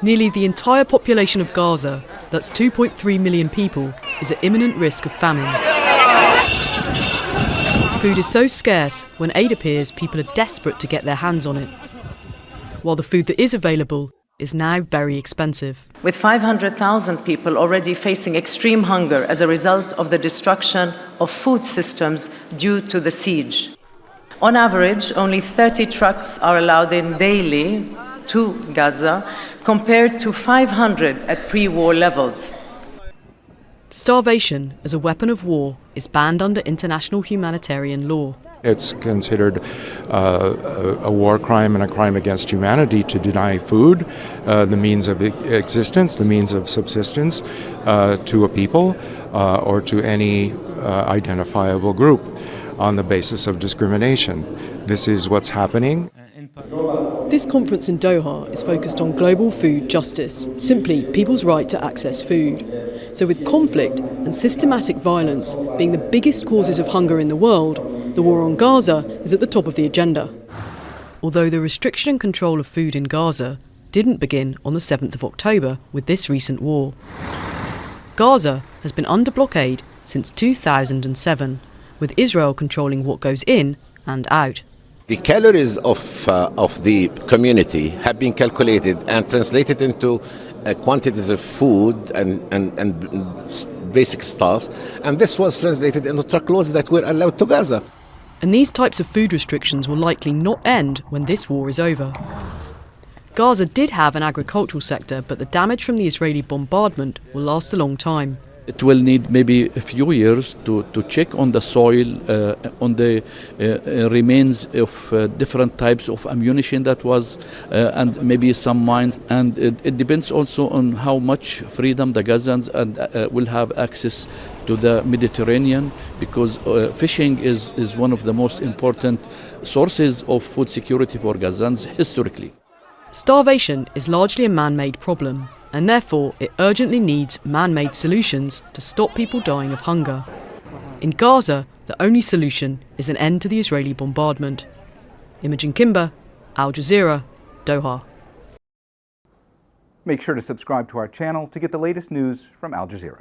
Nearly the entire population of Gaza, that's 2.3 million people, is at imminent risk of famine. Food is so scarce, when aid appears, people are desperate to get their hands on it. While the food that is available is now very expensive. With 500,000 people already facing extreme hunger as a result of the destruction of food systems due to the siege. On average, only 30 trucks are allowed in daily to Gaza, compared to 500 at pre-war levels. Starvation as a weapon of war is banned under international humanitarian law. It's considered a war crime and a crime against humanity to deny food, the means of existence, the means of subsistence to a people or to any identifiable group on the basis of discrimination. This is what's happening. This conference in Doha is focused on global food justice, simply people's right to access food. So with conflict and systematic violence being the biggest causes of hunger in the world, the war on Gaza is at the top of the agenda. Although the restriction and control of food in Gaza didn't begin on the 7th of October with this recent war. Gaza has been under blockade since 2007, with Israel controlling what goes in and out. The calories of the community have been calculated and translated into quantities of food and basic stuff, and this was translated into truckloads that were allowed to Gaza. And these types of food restrictions will likely not end when this war is over. Gaza did have an agricultural sector, but the damage from the Israeli bombardment will last a long time. It will need maybe a few years to check on the soil, on the remains of different types of ammunition that was, and maybe some mines. And it depends also on how much freedom the Gazans will have access to the Mediterranean, because fishing is one of the most important sources of food security for Gazans historically. Starvation is largely a man-made problem, and therefore it urgently needs man-made solutions to stop people dying of hunger. In Gaza, the only solution is an end to the Israeli bombardment. Imogen, Kimber, Al Jazeera, Doha. Make sure to subscribe to our channel to get the latest news from Al Jazeera.